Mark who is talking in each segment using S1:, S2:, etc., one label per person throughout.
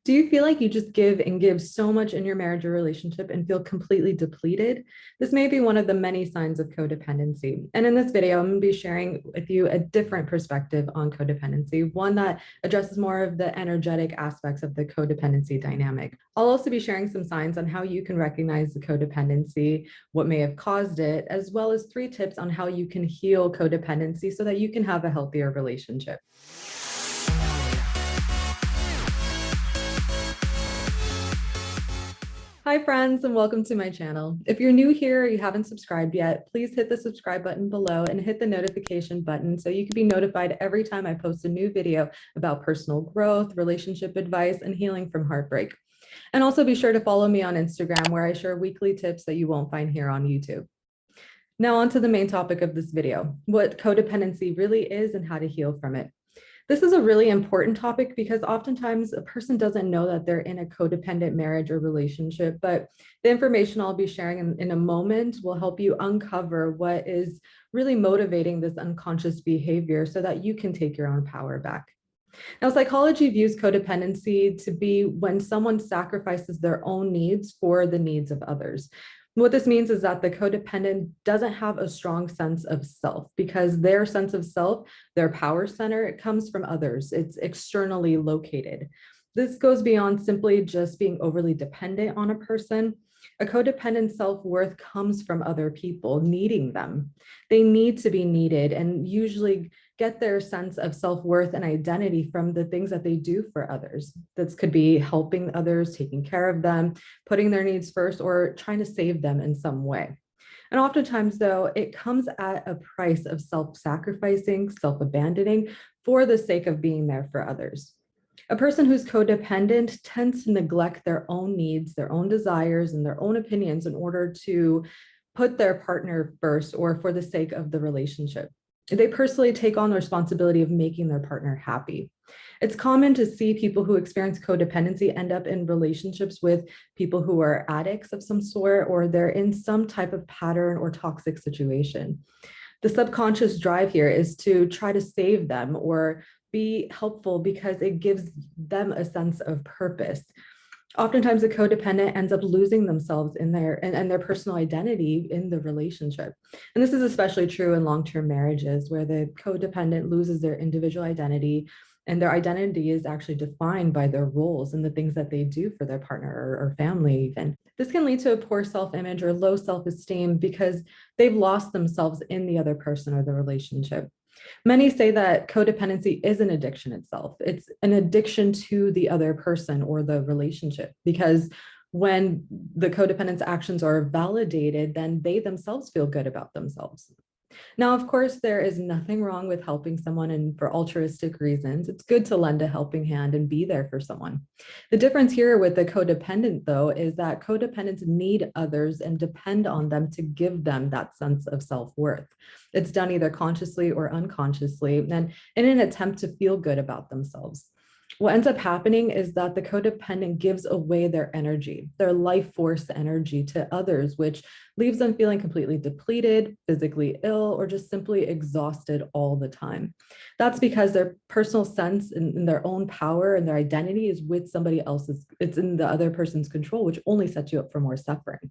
S1: Do you feel like you just give and give so much in your marriage or relationship and feel completely depleted? This may be one of the many signs of codependency. And in this video, I'm going to be sharing with you a different perspective on codependency, one that addresses more of the energetic aspects of the codependency dynamic. I'll also be sharing some signs on how you can recognize the codependency, what may have caused it, as well as 3 tips on how you can heal codependency so that you can have a healthier relationship. Hi friends, and welcome to my channel. If you're new here or you haven't subscribed yet, please hit the subscribe button below and hit the notification button so you can be notified every time I post a new video about personal growth, relationship advice, and healing from heartbreak. And also be sure to follow me on Instagram where I share weekly tips that you won't find here on YouTube. Now on to the main topic of this video, what codependency really is and how to heal from it. This is a really important topic because oftentimes a person doesn't know that they're in a codependent marriage or relationship, but the information I'll be sharing in a moment will help you uncover what is really motivating this unconscious behavior so that you can take your own power back. Now, psychology views codependency to be when someone sacrifices their own needs for the needs of others. What this means is that the codependent doesn't have a strong sense of self because their sense of self, their power center, it comes from others. It's externally located. This goes beyond simply just being overly dependent on a person. A codependent self-worth comes from other people needing them. They need to be needed and usually get their sense of self-worth and identity from the things that they do for others. This could be helping others, taking care of them, putting their needs first, or trying to save them in some way. And oftentimes, though, it comes at a price of self-sacrificing, self-abandoning for the sake of being there for others. A person who's codependent tends to neglect their own needs, their own desires, and their own opinions in order to put their partner first or for the sake of the relationship. They personally take on the responsibility of making their partner happy. It's common to see people who experience codependency end up in relationships with people who are addicts of some sort, or they're in some type of pattern or toxic situation. The subconscious drive here is to try to save them or be helpful because it gives them a sense of purpose. Oftentimes, a codependent ends up losing themselves in their personal identity in the relationship. And this is especially true in long-term marriages where the codependent loses their individual identity and their identity is actually defined by their roles and the things that they do for their partner or family even. This can lead to a poor self-image or low self-esteem because they've lost themselves in the other person or the relationship. Many say that codependency is an addiction itself. It's an addiction to the other person or the relationship because when the codependent's actions are validated, then they themselves feel good about themselves. Now, of course, there is nothing wrong with helping someone and for altruistic reasons. It's good to lend a helping hand and be there for someone. The difference here with the codependent, though, is that codependents need others and depend on them to give them that sense of self-worth. It's done either consciously or unconsciously, and in an attempt to feel good about themselves. What ends up happening is that the codependent gives away their energy, their life force energy to others, which leaves them feeling completely depleted, physically ill, or just simply exhausted all the time. That's because their personal sense in their own power and their identity is with somebody else's, it's in the other person's control, which only sets you up for more suffering.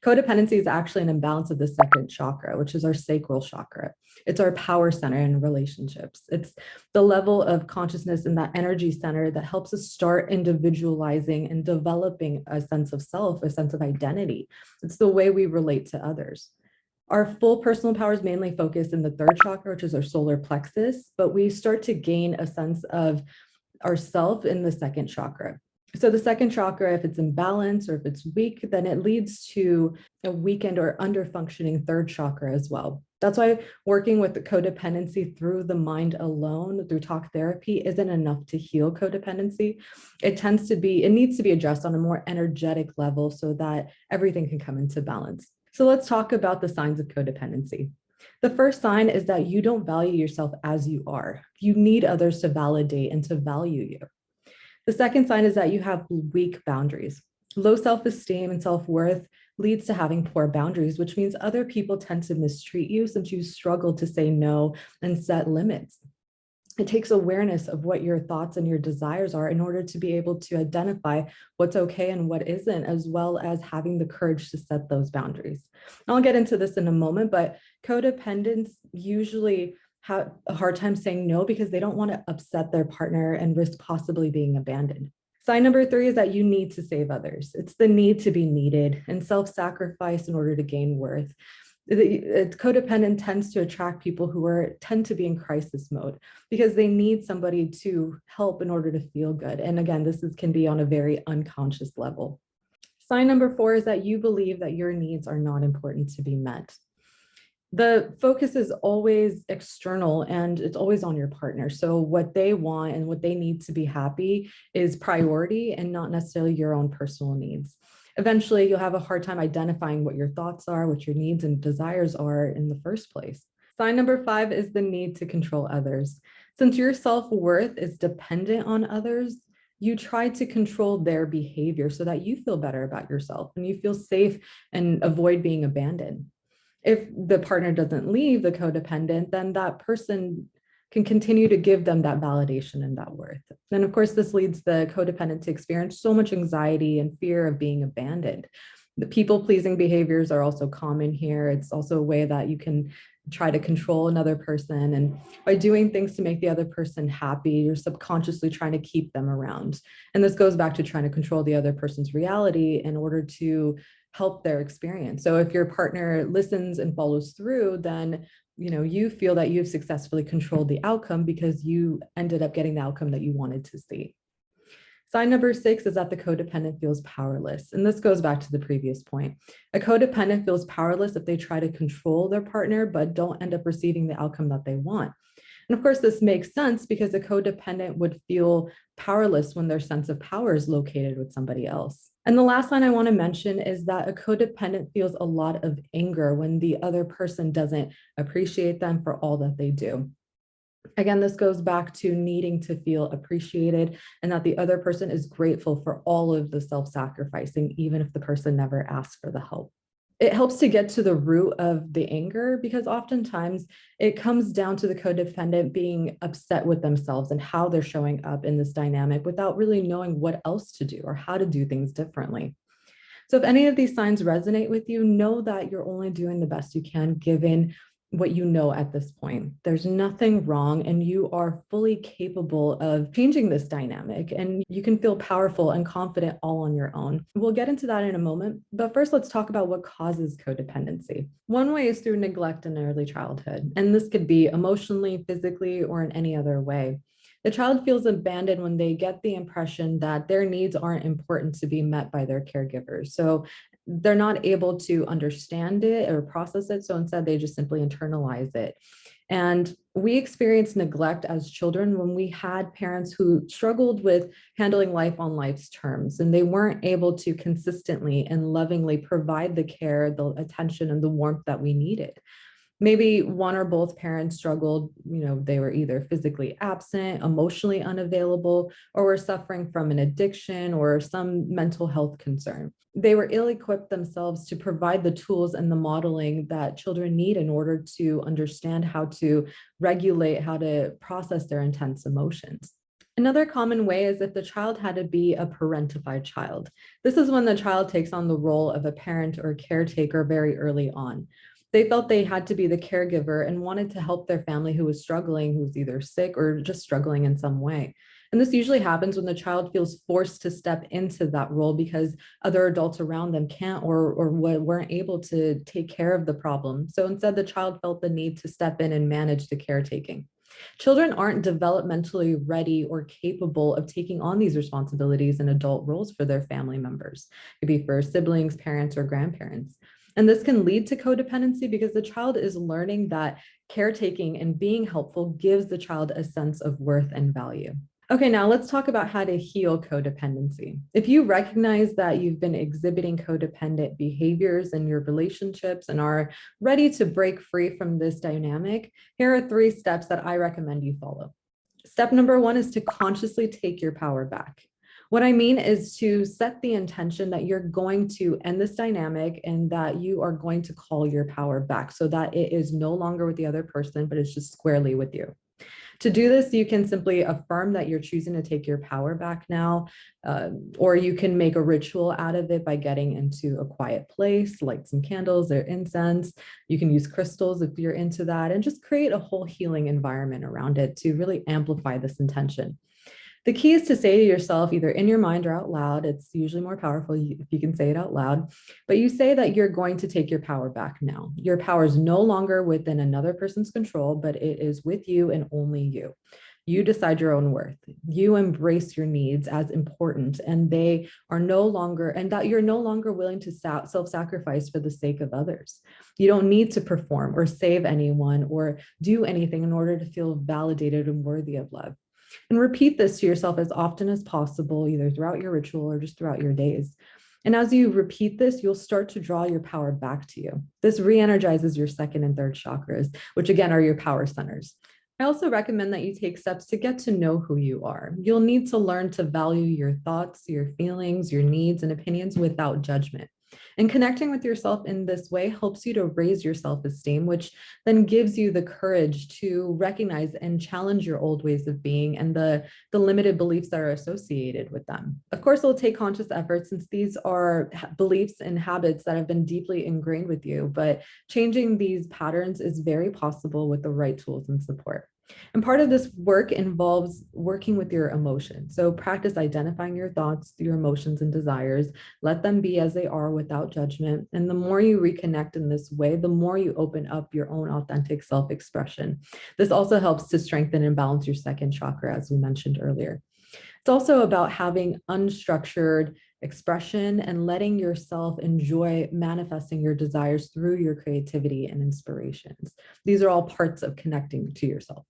S1: Codependency is actually an imbalance of the second chakra, which is our sacral chakra. It's our power center in relationships. It's the level of consciousness in that energy center that helps us start individualizing and developing a sense of self, a sense of identity. It's the way we relate to others. Our full personal power is mainly focused in the third chakra, which is our solar plexus, but we start to gain a sense of ourself in the second chakra. So the second chakra, if it's imbalanced or if it's weak, then it leads to a weakened or under-functioning third chakra as well. That's why working with the codependency through the mind alone, through talk therapy, isn't enough to heal codependency. It needs to be addressed on a more energetic level so that everything can come into balance. So let's talk about the signs of codependency. The first sign is that you don't value yourself as you are. You need others to validate and to value you. The second sign is that you have weak boundaries. Low self-esteem and self-worth leads to having poor boundaries, which means other people tend to mistreat you since you struggle to say no and set limits. It takes awareness of what your thoughts and your desires are in order to be able to identify what's okay and what isn't, as well as having the courage to set those boundaries. I'll get into this in a moment, but codependents usually have a hard time saying no because they don't want to upset their partner and risk possibly being abandoned. Sign number 3 is that you need to save others. It's the need to be needed and self-sacrifice in order to gain worth. Codependent tends to attract people who tend to be in crisis mode because they need somebody to help in order to feel good. And again, can be on a very unconscious level. Sign number 4 is that you believe that your needs are not important to be met. The focus is always external and it's always on your partner. So what they want and what they need to be happy is priority and not necessarily your own personal needs. Eventually, you'll have a hard time identifying what your thoughts are, what your needs and desires are in the first place. Sign number 5 is the need to control others. Since your self-worth is dependent on others, you try to control their behavior so that you feel better about yourself and you feel safe and avoid being abandoned. If the partner doesn't leave the codependent, then that person can continue to give them that validation and that worth. And of course, this leads the codependent to experience so much anxiety and fear of being abandoned. The people-pleasing behaviors are also common here. It's also a way that you can try to control another person. And by doing things to make the other person happy, you're subconsciously trying to keep them around. And this goes back to trying to control the other person's reality in order to help their experience. So if your partner listens and follows through, then you feel that you've successfully controlled the outcome because you ended up getting the outcome that you wanted to see. Sign number 6 is that the codependent feels powerless. And this goes back to the previous point. A codependent feels powerless if they try to control their partner, but don't end up receiving the outcome that they want. And of course, this makes sense because a codependent would feel powerless when their sense of power is located with somebody else. And the last line I want to mention is that a codependent feels a lot of anger when the other person doesn't appreciate them for all that they do. Again, this goes back to needing to feel appreciated and that the other person is grateful for all of the self-sacrificing, even if the person never asks for the help. It helps to get to the root of the anger because oftentimes it comes down to the codependent being upset with themselves and how they're showing up in this dynamic without really knowing what else to do or how to do things differently. So if any of these signs resonate with you, know that you're only doing the best you can given what you know at this point. There's nothing wrong and you are fully capable of changing this dynamic and you can feel powerful and confident all on your own. We'll get into that in a moment, but first let's talk about what causes codependency. One way is through neglect in early childhood, and this could be emotionally, physically, or in any other way. The child feels abandoned when they get the impression that their needs aren't important to be met by their caregivers. So they're not able to understand it or process it. So instead, they just simply internalize it. And we experienced neglect as children when we had parents who struggled with handling life on life's terms, and they weren't able to consistently and lovingly provide the care, the attention, and the warmth that we needed. Maybe one or both parents struggled, they were either physically absent, emotionally unavailable, or were suffering from an addiction or some mental health concern. They were ill-equipped themselves to provide the tools and the modeling that children need in order to understand how to regulate, how to process their intense emotions. Another common way is if the child had to be a parentified child. This is when the child takes on the role of a parent or caretaker very early on. They felt they had to be the caregiver and wanted to help their family who was struggling, who was either sick or just struggling in some way. And this usually happens when the child feels forced to step into that role because other adults around them can't or weren't able to take care of the problem. So instead, the child felt the need to step in and manage the caretaking. Children aren't developmentally ready or capable of taking on these responsibilities and adult roles for their family members. It could be for siblings, parents, or grandparents. And this can lead to codependency because the child is learning that caretaking and being helpful gives the child a sense of worth and value. Okay, now let's talk about how to heal codependency. If you recognize that you've been exhibiting codependent behaviors in your relationships and are ready to break free from this dynamic, here are 3 steps that I recommend you follow. Step number 1 is to consciously take your power back. What I mean is to set the intention that you're going to end this dynamic and that you are going to call your power back so that it is no longer with the other person, but it's just squarely with you. To do this, you can simply affirm that you're choosing to take your power back now, or you can make a ritual out of it by getting into a quiet place, light some candles or incense. You can use crystals if you're into that, and just create a whole healing environment around it to really amplify this intention. The key is to say to yourself, either in your mind or out loud. It's usually more powerful if you can say it out loud, but you say that you're going to take your power back now. Your power is no longer within another person's control, but it is with you and only you. You decide your own worth. You embrace your needs as important, and they are no longer, and that you're no longer willing to self-sacrifice for the sake of others. You don't need to perform or save anyone or do anything in order to feel validated and worthy of love. And repeat this to yourself as often as possible, either throughout your ritual or just throughout your days. And as you repeat this, you'll start to draw your power back to you. This re-energizes your second and third chakras, which again are your power centers. I also recommend that you take steps to get to know who you are. You'll need to learn to value your thoughts, your feelings, your needs, and opinions without judgment. And connecting with yourself in this way helps you to raise your self-esteem, which then gives you the courage to recognize and challenge your old ways of being and the limited beliefs that are associated with them. Of course, it'll take conscious effort since these are beliefs and habits that have been deeply ingrained with you, but changing these patterns is very possible with the right tools and support. And part of this work involves working with your emotions. So practice identifying your thoughts, your emotions and desires. Let them be as they are without judgment. And the more you reconnect in this way, the more you open up your own authentic self-expression. This also helps to strengthen and balance your second chakra, as we mentioned earlier. It's also about having unstructured expression and letting yourself enjoy manifesting your desires through your creativity and inspirations. These are all parts of connecting to yourself.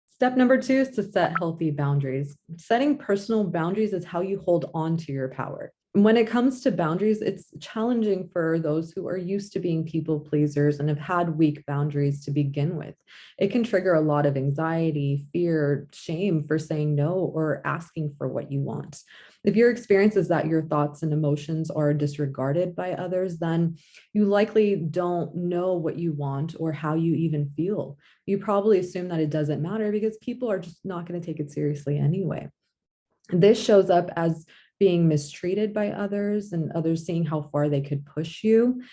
S1: Step number 2 is to set healthy boundaries. Setting personal boundaries is how you hold on to your power. When it comes to boundaries, it's challenging for those who are used to being people pleasers and have had weak boundaries to begin with. It can trigger a lot of anxiety, fear, shame for saying no or asking for what you want. If your experience is that your thoughts and emotions are disregarded by others, then you likely don't know what you want or how you even feel. You probably assume that it doesn't matter because people are just not going to take it seriously anyway. This shows up as being mistreated by others and others seeing how far they could push you.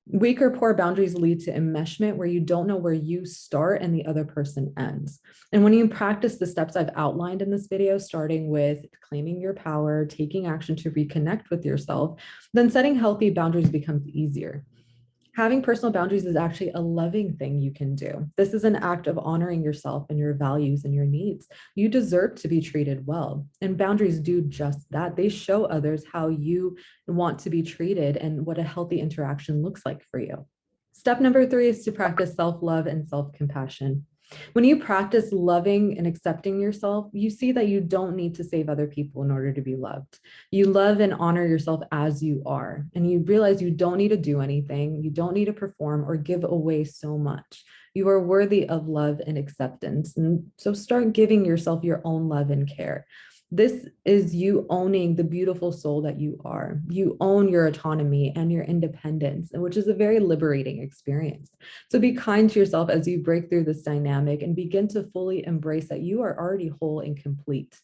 S1: Weak or poor boundaries lead to enmeshment where you don't know where you start and the other person ends. And when you practice the steps I've outlined in this video, starting with claiming your power, taking action to reconnect with yourself, then setting healthy boundaries becomes easier. Having personal boundaries is actually a loving thing you can do. This is an act of honoring yourself and your values and your needs. You deserve to be treated well, and boundaries do just that. They show others how you want to be treated and what a healthy interaction looks like for you. Step number 3 is to practice self-love and self-compassion. When you practice loving and accepting yourself, you see that you don't need to save other people in order to be loved. You love and honor yourself as you are, and you realize you don't need to do anything, you don't need to perform or give away so much. You are worthy of love and acceptance, and so start giving yourself your own love and care. This is you owning the beautiful soul that you are. You own your autonomy and your independence, which is a very liberating experience. So be kind to yourself as you break through this dynamic and begin to fully embrace that you are already whole and complete.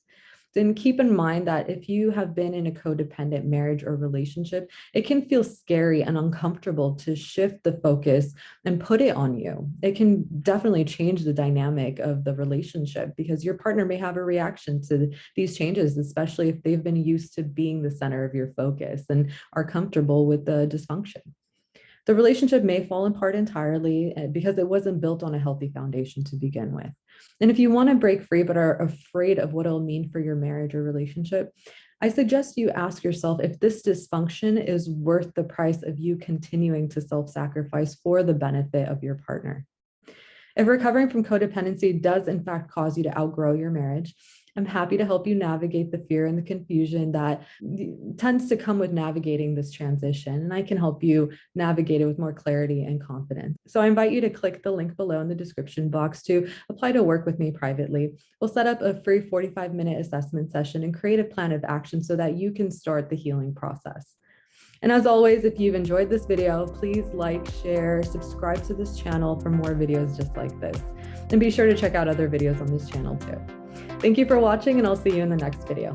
S1: Then keep in mind that if you have been in a codependent marriage or relationship, it can feel scary and uncomfortable to shift the focus and put it on you. It can definitely change the dynamic of the relationship because your partner may have a reaction to these changes, especially if they've been used to being the center of your focus and are comfortable with the dysfunction. The relationship may fall apart entirely because it wasn't built on a healthy foundation to begin with. And if you want to break free but are afraid of what it'll mean for your marriage or relationship, I suggest you ask yourself if this dysfunction is worth the price of you continuing to self-sacrifice for the benefit of your partner. If recovering from codependency does in fact cause you to outgrow your marriage, I'm happy to help you navigate the fear and the confusion that tends to come with navigating this transition. And I can help you navigate it with more clarity and confidence. So I invite you to click the link below in the description box to apply to work with me privately. We'll set up a free 45-minute assessment session and create a plan of action so that you can start the healing process. And as always, if you've enjoyed this video, please like, share, subscribe to this channel for more videos just like this. And be sure to check out other videos on this channel too. Thank you for watching, and I'll see you in the next video.